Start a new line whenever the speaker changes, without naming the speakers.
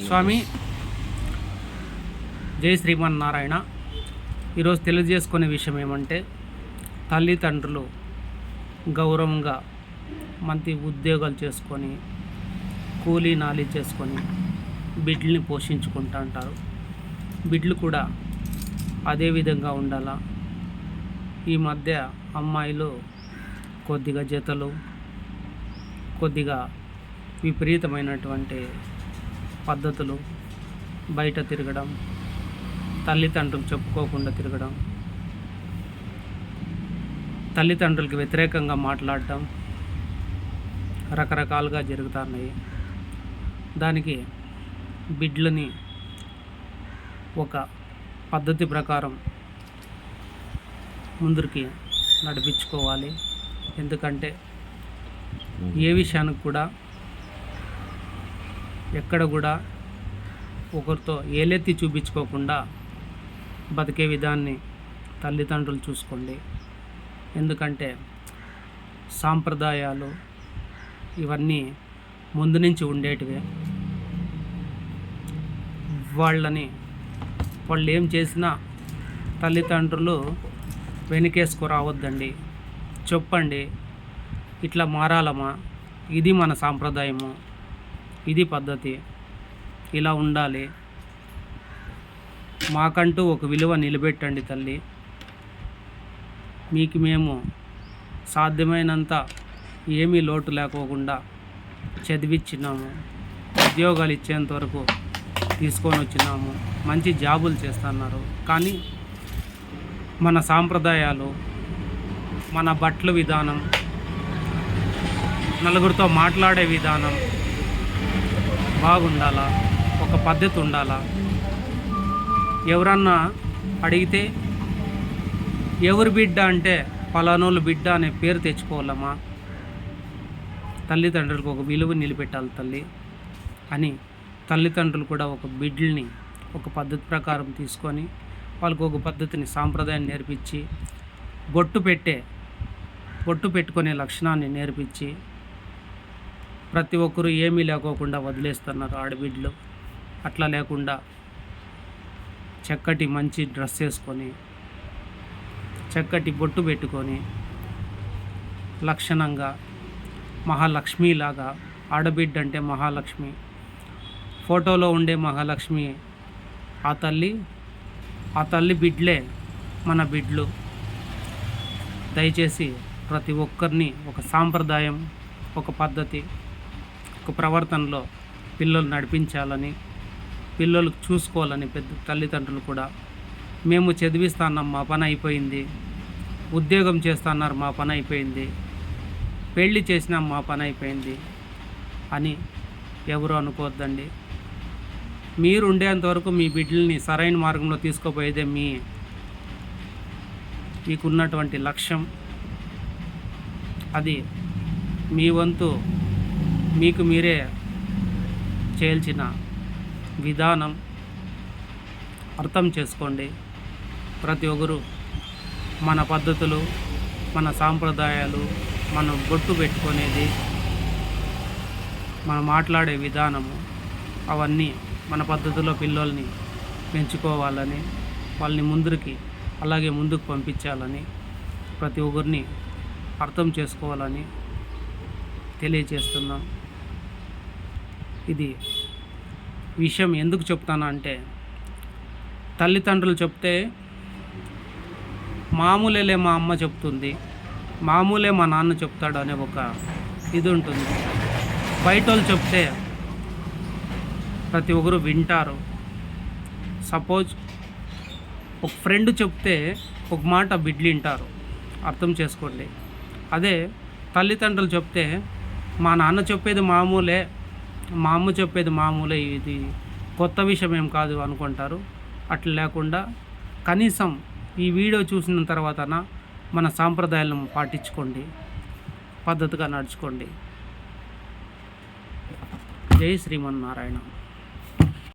స్వామి జై శ్రీమన్నారాయణ. ఈరోజు తెలియజేసుకునే విషయం ఏమంటే, తల్లిదండ్రులు గౌరవంగా మంచి ఉద్యోగాలు చేసుకొని కూలీ నాలి చేసుకొని బిడ్డల్ని పోషించుకుంటూ ఉంటారు. బిడ్డలు కూడా అదే విధంగా ఉండాలా. ఈ మధ్య అమ్మాయిలు కొద్దిగా జతలు, కొద్దిగా విపరీతమైనటువంటి పద్ధతులు, బయట తిరగడం, తల్లిదండ్రులు చెప్పుకోకుండా తిరగడం, తల్లిదండ్రులకి వ్యతిరేకంగా మాట్లాడటం రకరకాలుగా జరుగుతున్నాయి. దానికి బిడ్డలని ఒక పద్ధతి ప్రకారం ముందరికి నడిపించుకోవాలి. ఎందుకంటే ఏ విషయానికి కూడా ఎక్కడ కూడా ఒకరితో ఏలెత్తి చూపించుకోకుండా బతికే విధాన్ని తల్లిదండ్రులు చూసుకోండి. ఎందుకంటే సాంప్రదాయాలు ఇవన్నీ ముందు నుంచి ఉండేటివే. వాళ్ళు ఏం చేసినా తల్లిదండ్రులు వెనకేసుకు రావద్దండి. చెప్పండి, ఇట్లా మారాలమ్మా, ఇది మన సాంప్రదాయము, ఇది పద్ధతి, ఇలా ఉండాలి, మాకంటూ ఒక విలువ నిలబెట్టండి తల్లి. మీకు మేము సాధ్యమైనంత ఏమీ లోటు లేకోకుండా చదివించినాము, ఉద్యోగాలు ఇచ్చేంత వరకు తీసుకొని వచ్చినాము, మంచి జాబులు చేస్తున్నారు. కానీ మన సాంప్రదాయాలు, మన బట్టల విధానం, నలుగురితో మాట్లాడే విధానం బాగుండాలా, ఒక పద్ధతి ఉండాలా. ఎవరన్నా అడిగితే ఎవరి బిడ్డ అంటే పలానోళ్ళు బిడ్డ అనే పేరు తెచ్చుకోవాలమ్మా. తల్లిదండ్రులకు ఒక విలువ నిలబెట్టాలి తల్లి అని తల్లిదండ్రులు కూడా ఒక బిడ్డల్ని ఒక పద్ధతి ప్రకారం తీసుకొని వాళ్ళకు ఒక పద్ధతిని, సాంప్రదాయాన్ని నేర్పించి, బొట్టు పెట్టుకునే లక్షణాన్ని నేర్పించి, ప్రతి ఒక్కరూ ఏమీ లేకోకుండా వదిలేస్తున్నారు ఆడబిడ్డలు. అట్లా లేకుండా చక్కటి మంచి డ్రెస్ వేసుకొని, చక్కటి బొట్టు పెట్టుకొని, లక్షణంగా మహాలక్ష్మిలాగా, ఆడబిడ్డ అంటే మహాలక్ష్మి, ఫోటోలో ఉండే మహాలక్ష్మి ఆ తల్లి బిడ్డలే మన బిడ్డలు. దయచేసి ప్రతి ఒక్కరిని ఒక సాంప్రదాయం, ఒక పద్ధతి, ఒక ప్రవర్తనలో పిల్లలు నడిపించాలని, పిల్లలు చూసుకోవాలని పెద్ద తల్లిదండ్రులు కూడా, మేము చదివిస్తున్నాం, మా పని అయిపోయింది, ఉద్యోగం చేస్తున్నారు, మా పని అయిపోయింది, పెళ్ళి చేసినాం, మా పని అయిపోయింది అని ఎవరు అనుకోవద్దండి. మీరు ఉండేంతవరకు మీ బిడ్డల్ని సరైన మార్గంలో తీసుకుపోయేదే మీకున్నటువంటి లక్ష్యం. అది మీ వంతు మీకు మీరే చేయాల్సిన విధానం అర్థం చేసుకోండి. ప్రతి ఒక్కరు మన పద్ధతులు, మన సాంప్రదాయాలు, మనం బొట్టు పెట్టుకునేది, మనం మాట్లాడే విధానము, అవన్నీ మన పద్ధతిలో పిల్లల్ని పెంచుకోవాలని, వాళ్ళని అలాగే ముందుకు పంపించాలని, ప్రతి ఒక్కరిని అర్థం చేసుకోవాలని తెలియజేస్తున్నాం. ఇది విషయం ఎందుకు చెప్తాను అంటే, తల్లిదండ్రులు చెప్తే మామూలేలే మా అమ్మ చెప్తుంది, మామూలే మా నాన్న చెప్తాడు అనే ఒక ఇది ఉంటుంది. బయట వాళ్ళు చెప్తే ప్రతి ఒక్కరు వింటారు. సపోజ్ ఒక ఫ్రెండ్ చెప్తే ఒక మాట బిడ్డలు వింటారు, అర్థం చేసుకోండి. అదే తల్లిదండ్రులు చెప్తే మా నాన్న చెప్పేది మామూలే, మా అమ్మ చెప్పేది మామూలే, ఇది కొత్త విషయం ఏం కాదు అనుకుంటారు. అట్లా లేకుండా కనీసం ఈ వీడియో చూసిన తర్వాత మన సాంప్రదాయాలను పాటించుకోండి, పద్ధతిగా నడుచుకోండి. జై శ్రీమన్నారాయణ.